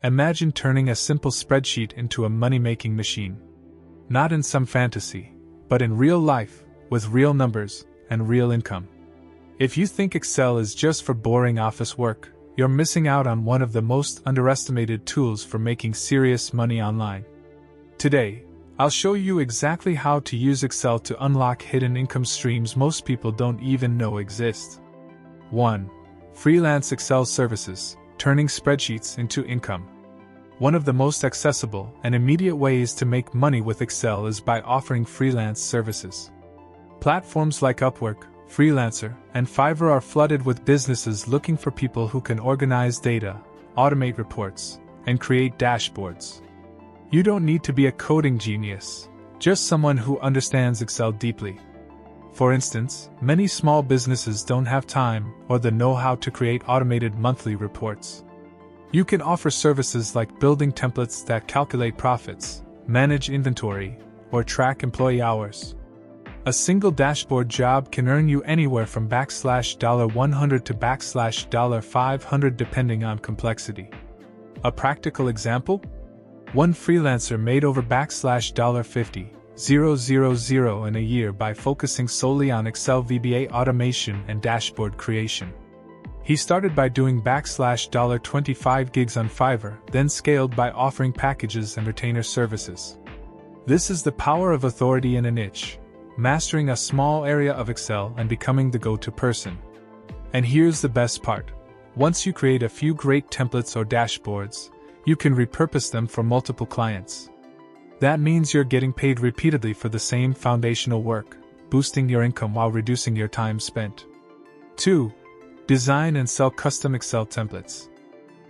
Imagine turning a simple spreadsheet into a money-making machine. Not in some fantasy, but in real life, with real numbers and real income. If you think Excel is just for boring office work, you're missing out on one of the most underestimated tools for making serious money online. Today, I'll show you exactly how to use Excel to unlock hidden income streams most people don't even know exist. 1. Freelance Excel services, turning spreadsheets into income. One of the most accessible and immediate ways to make money with Excel is by offering freelance services. Platforms like Upwork, Freelancer, and Fiverr are flooded with businesses looking for people who can organize data, automate reports, and create dashboards. You don't need to be a coding genius, just someone who understands Excel deeply. For instance, many small businesses don't have time or the know-how to create automated monthly reports. You can offer services like building templates that calculate profits, manage inventory, or track employee hours. A single dashboard job can earn you anywhere from $100 to $500 depending on complexity. A practical example? One freelancer made over $50,000 in a year by focusing solely on Excel VBA automation and dashboard creation. He started by doing $25 gigs on Fiverr, then scaled by offering packages and retainer services. This is the power of authority in a niche, mastering a small area of Excel and becoming the go-to person. And here's the best part. Once you create a few great templates or dashboards, you can repurpose them for multiple clients. That means you're getting paid repeatedly for the same foundational work, boosting your income while reducing your time spent. 2. Design and sell custom Excel templates.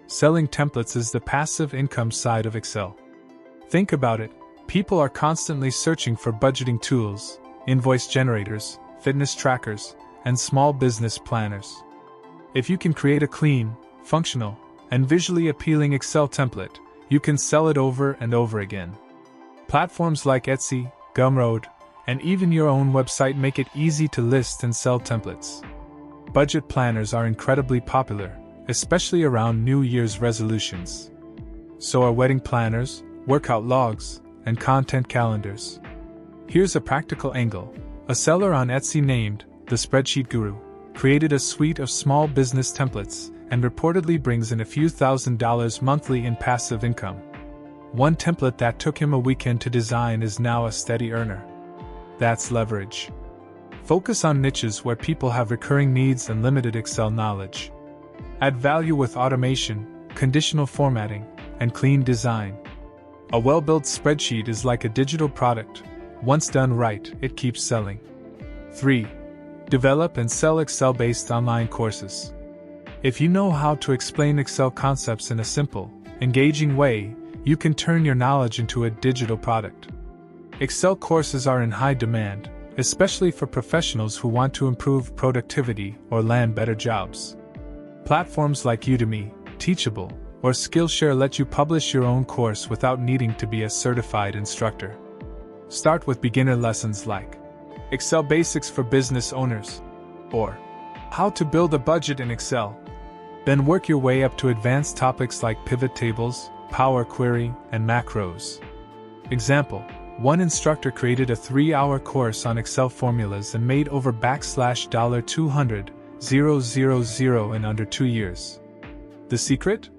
Selling templates is the passive income side of Excel. Think about it. People are constantly searching for budgeting tools, invoice generators, fitness trackers, and small business planners. If you can create a clean, functional, and visually appealing Excel template, you can sell it over and over again. Platforms like Etsy, Gumroad, and even your own website make it easy to list and sell templates. Budget planners are incredibly popular, especially around New Year's resolutions. So are wedding planners, workout logs, and content calendars. Here's a practical angle. A seller on Etsy named The Spreadsheet Guru created a suite of small business templates and reportedly brings in a few $1,000s monthly in passive income. One template that took him a weekend to design is now a steady earner. That's leverage. Focus on niches where people have recurring needs and limited Excel knowledge. Add value with automation, conditional formatting, and clean design. A well-built spreadsheet is like a digital product. Once done right, it keeps selling. 3. Develop and sell Excel-based online courses. If you know how to explain Excel concepts in a simple, engaging way, you can turn your knowledge into a digital product. Excel courses are in high demand, especially for professionals who want to improve productivity or land better jobs. Platforms like Udemy, Teachable, or Skillshare let you publish your own course without needing to be a certified instructor. Start with beginner lessons like Excel Basics for Business Owners, or How to Build a Budget in Excel. Then work your way up to advanced topics like pivot tables, Power Query, and macros. Example: one instructor created a 3-hour course on Excel formulas and made over $200,000 in under 2 years. The secret?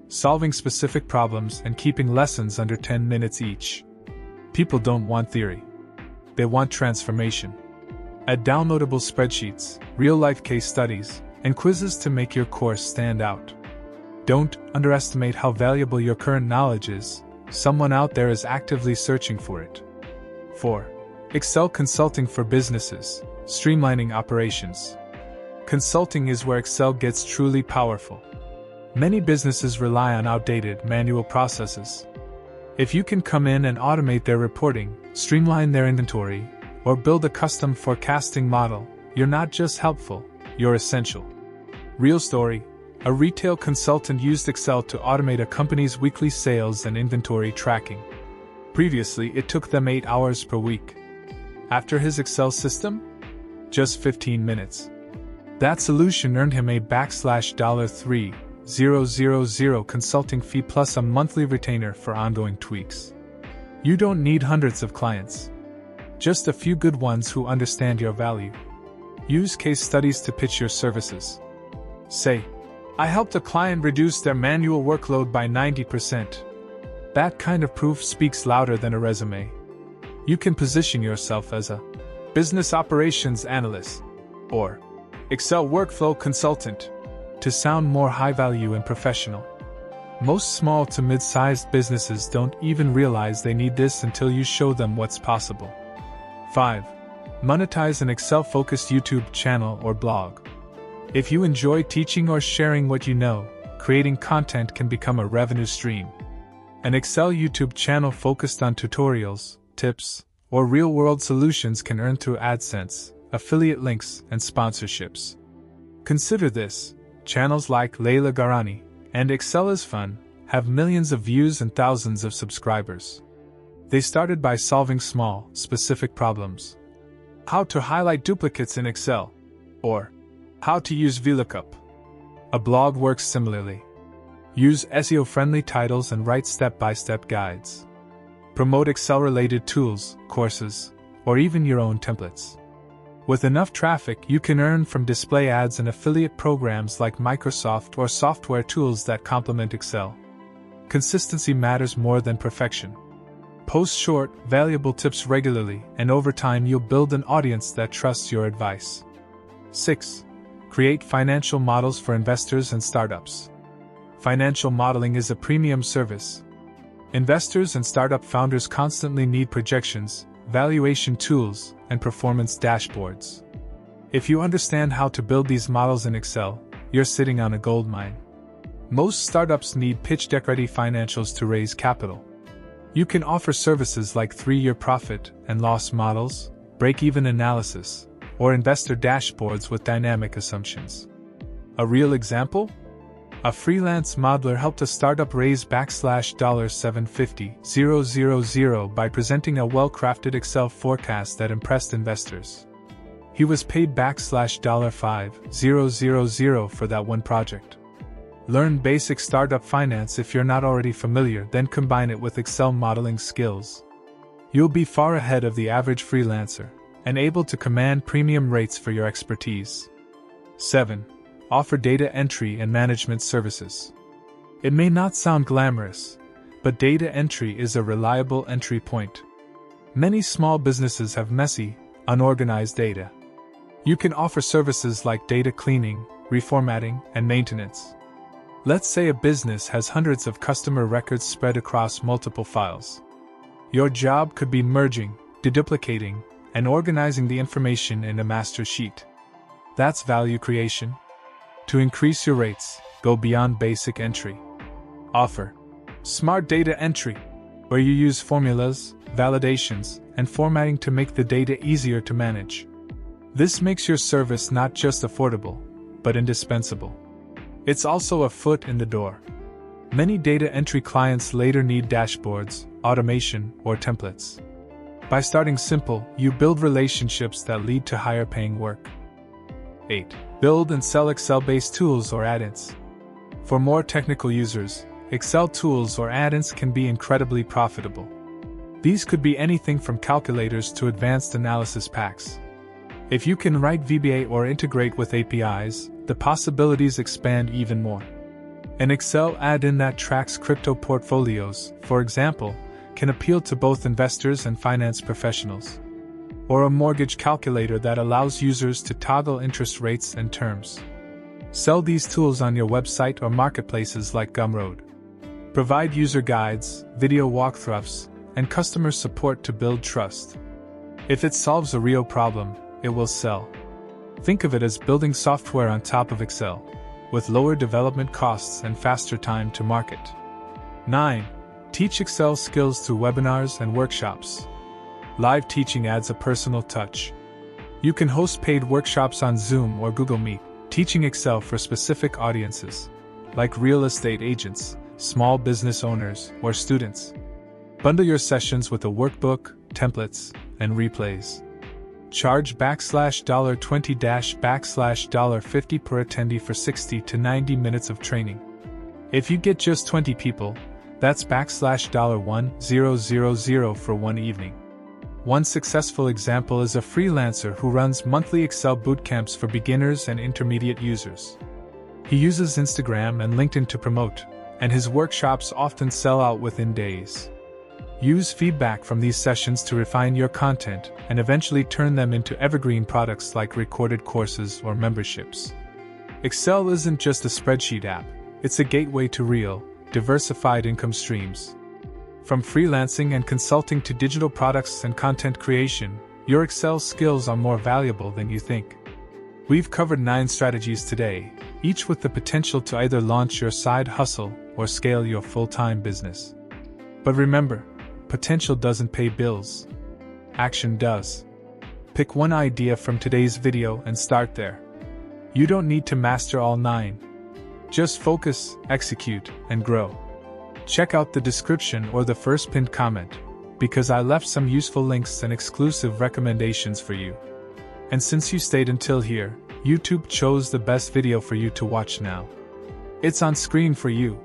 Solving specific problems and keeping lessons under 10 minutes each. People don't want theory. They want transformation. Add downloadable spreadsheets, real-life case studies, and quizzes to make your course stand out. Don't underestimate how valuable your current knowledge is. Someone out there is actively searching for it. 4. Excel consulting for businesses, streamlining operations. Consulting is where Excel gets truly powerful. Many businesses rely on outdated manual processes. If you can come in and automate their reporting, streamline their inventory, or build a custom forecasting model, you're not just helpful, you're essential. Real story: a retail consultant used Excel to automate a company's weekly sales and inventory tracking. Previously, it took them 8 hours per week. After his Excel system? Just 15 minutes. That solution earned him a $3,000 $000 consulting fee plus a monthly retainer for ongoing tweaks. You don't need hundreds of clients. Just a few good ones who understand your value. Use case studies to pitch your services. Say, I helped a client reduce their manual workload by 90%. That kind of proof speaks louder than a resume. You can position yourself as a business operations analyst or Excel workflow consultant to sound more high value and professional. Most small to mid-sized businesses don't even realize they need this until you show them what's possible. 5. Monetize an Excel-focused YouTube channel or blog. If you enjoy teaching or sharing what you know, creating content can become a revenue stream. An Excel YouTube channel focused on tutorials, tips, or real-world solutions can earn through AdSense, affiliate links, and sponsorships. Consider this: channels like Layla Garani and Excel is Fun have millions of views and thousands of subscribers. They started by solving small, specific problems. How to highlight duplicates in Excel, or how to use VLOOKUP. A blog works similarly. Use SEO-friendly titles and write step-by-step guides. Promote Excel-related tools, courses, or even your own templates. With enough traffic, you can earn from display ads and affiliate programs like Microsoft or software tools that complement Excel. Consistency matters more than perfection. Post short, valuable tips regularly, and over time you'll build an audience that trusts your advice. 6. Create financial models for investors and startups. Financial modeling is a premium service. Investors and startup founders constantly need projections, valuation tools, and performance dashboards. If you understand how to build these models in Excel, you're sitting on a goldmine. Most startups need pitch deck-ready financials to raise capital. You can offer services like 3-year profit and loss models, break-even analysis, or investor dashboards with dynamic assumptions. A real example? A freelance modeler helped a startup raise $750,000 by presenting a well-crafted Excel forecast that impressed investors. He was paid $5,000 for that one project. Learn basic startup finance if you're not already familiar, then combine it with Excel modeling skills. You'll be far ahead of the average freelancer and able to command premium rates for your expertise. 7. Offer data entry and management services. It may not sound glamorous, but data entry is a reliable entry point. Many small businesses have messy, unorganized data. You can offer services like data cleaning, reformatting, and maintenance. Let's say a business has hundreds of customer records spread across multiple files. Your job could be merging, deduplicating, and organizing the information in a master sheet. That's value creation. To increase your rates, go beyond basic entry. Offer smart data entry, where you use formulas, validations, and formatting to make the data easier to manage. This makes your service not just affordable, but indispensable. It's also a foot in the door. Many data entry clients later need dashboards, automation, or templates. By starting simple, you build relationships that lead to higher paying work. 8. Build and sell Excel-based tools or add-ins. For more technical users, Excel tools or add-ins can be incredibly profitable. These could be anything from calculators to advanced analysis packs. If you can write VBA or integrate with APIs, the possibilities expand even more. An Excel add-in that tracks crypto portfolios, for example, can appeal to both investors and finance professionals. Or a mortgage calculator that allows users to toggle interest rates and terms. Sell these tools on your website or marketplaces like Gumroad. Provide user guides, video walkthroughs, and customer support to build trust. If it solves a real problem, it will sell. Think of it as building software on top of Excel, with lower development costs and faster time to market. 9. Teach Excel skills through webinars and workshops. Live teaching adds a personal touch. You can host paid workshops on Zoom or Google Meet, teaching Excel for specific audiences, like real estate agents, small business owners, or students. Bundle your sessions with a workbook, templates, and replays. Charge $20 $50 per attendee for 60 to 90 minutes of training. If you get just 20 people, that's $1,000 for one evening. One successful example is a freelancer who runs monthly Excel bootcamps for beginners and intermediate users. He uses Instagram and LinkedIn to promote, and his workshops often sell out within days. Use feedback from these sessions to refine your content and eventually turn them into evergreen products like recorded courses or memberships. Excel isn't just a spreadsheet app, it's a gateway to real, diversified income streams. From freelancing and consulting to digital products and content creation, your Excel skills are more valuable than you think. We've covered 9 strategies today, each with the potential to either launch your side hustle or scale your full-time business. But remember, potential doesn't pay bills. Action does. Pick one idea from today's video and start there. You don't need to master all 9. Just focus, execute, and grow. Check out the description or the first pinned comment, because I left some useful links and exclusive recommendations for you. And since you stayed until here, YouTube chose the best video for you to watch now. It's on screen for you.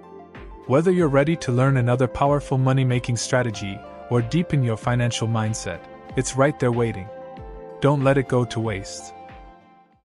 Whether you're ready to learn another powerful money-making strategy or deepen your financial mindset, it's right there waiting. Don't let it go to waste.